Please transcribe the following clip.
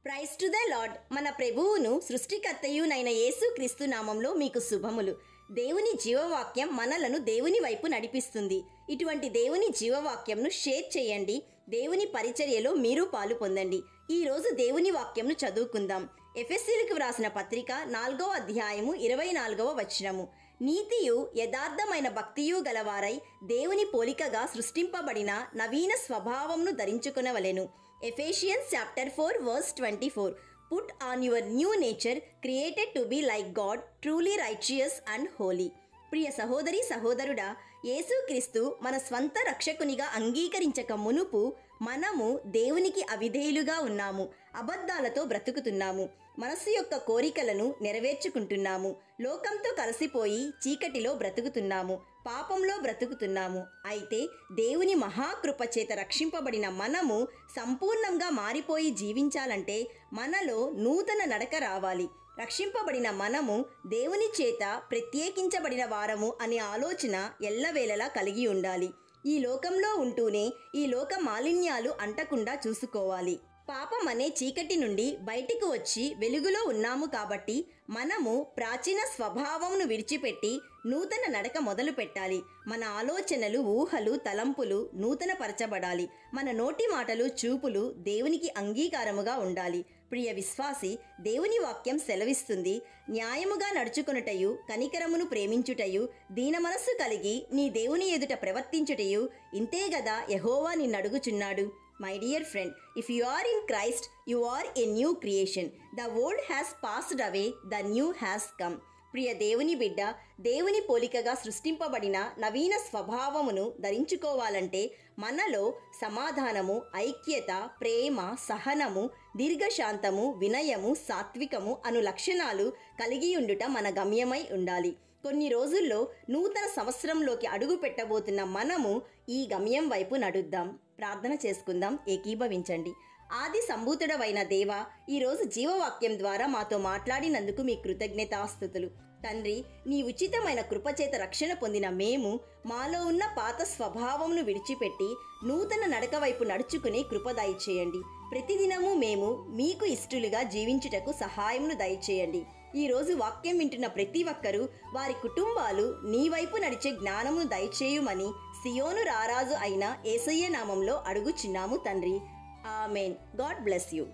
Praise to the lord. మన ప్రభువును సృష్టికర్తయునైన యేసు క్రీస్తు నామంలో మీకు శుభములు. దేవుని జీవవాక్యం మనలను దేవుని వైపు నడిపిస్తుంది. ఇటువంటి దేవుని జీవవాక్యంను షేర్ చేయండి. దేవుని పరిచర్యలో మీరు పాలు పొందండి. ఈరోజు దేవుని వాక్యంను చదువుకుందాం. ఎఫెసీయులకు వ్రాసిన పత్రిక 4వ అధ్యాయము 24వ వచనము. నీతియు యథార్థమైన భక్తియు గలవారై దేవుని పోలికగా సృష్టింపబడిన నవీన స్వభావంను ధరించుకొనవలెను. Ephesians chapter 4 verse 24. Put on your new nature, created to be like God, truly righteous and holy. ప్రియ సహోదరి సహోదరుడా, యేసుక్రీస్తు మన స్వంత రక్షకునిగా అంగీకరించక మునుపు మనము దేవునికి అవిధేయులుగా ఉన్నాము. అబద్ధాలతో బ్రతుకుతున్నాము. మనసు యొక్క కోరికలను నెరవేర్చుకుంటున్నాము. లోకంతో కలిసిపోయి చీకటిలో బ్రతుకుతున్నాము. పాపంలో బ్రతుకుతున్నాము. అయితే దేవుని మహాకృప చేత రక్షింపబడిన మనము సంపూర్ణంగా మారిపోయి జీవించాలంటే మనలో నూతన నడక రావాలి. రక్షింపబడిన మనము దేవుని చేత ప్రత్యేకించబడిన వారము అనే ఆలోచన ఎల్లవేళలా కలిగి ఉండాలి. ఈ లోకంలో ఉంటూనే ఈ లోక మాలిన్యాలు అంటకుండా చూసుకోవాలి. పాపం అనే చీకటి నుండి బయటికి వచ్చి వెలుగులో ఉన్నాము కాబట్టి మనము ప్రాచీన స్వభావమును విడిచిపెట్టి నూతన నడక మొదలు పెట్టాలి. మన ఆలోచనలు, ఊహలు, తలంపులు నూతన పరచబడాలి. మన నోటి మాటలు, చూపులు దేవునికి అంగీకారముగా ఉండాలి. ప్రియ విశ్వాసి, దేవుని వాక్యం సెలవిస్తుంది, న్యాయముగా నడుచుకొనుటయు, కనికరమును ప్రేమించుటయు, దీన మనస్సు కలిగి నీ దేవుని ఎదుట ప్రవర్తించుటయు ఇంతే గదా యెహోవా నిన్నడుగుచున్నాడు. My dear friend, if you are in Christ, you are a new creation. The old has passed away, the new has come. ప్రియ దేవుని బిడ్డ, దేవుని పోలికగా సృష్టింపబడిన నవీన స్వభావమును ధరించుకోవాలంటే మనలో సమాధానము, ఐక్యత, ప్రేమ, సహనము, దీర్ఘశాంతము, వినయము, సాత్వికము అను లక్షణాలు కలిగి ఉండుట మన గమ్యమై ఉండాలి. కొన్ని రోజుల్లో నూతన సంవత్సరంలోకి అడుగు పెట్టబోతున్న మనము ఈ గమ్యం వైపు నడుద్దాం. ప్రార్థన చేసుకుందాం. ఏకీభవించండి. ఆది సంభూతుడవైన దేవా, ఈరోజు జీవవాక్యం ద్వారా మాతో మాట్లాడినందుకు మీ కృతజ్ఞతాస్తుతులు. తండ్రి, నీ ఉచితమైన కృపచేత రక్షణ పొందిన మేము మాలో ఉన్న పాత స్వభావమును విడిచిపెట్టి నూతన నడక వైపు నడుచుకునే కృప దయచేయండి. ప్రతిదినము మేము మీకు ఇష్టలుగా జీవించుటకు సహాయమును దయచేయండి. ఈరోజు వాక్యం వింటున్న ప్రతి ఒక్కరూ, వారి కుటుంబాలు నీ వైపు నడిచే జ్ఞానమును దయచేయుమని సియోను రారాజు అయిన యేసయ్య నామంలో అడుగుచున్నాము తండ్రి. ఆమెన్. God bless you.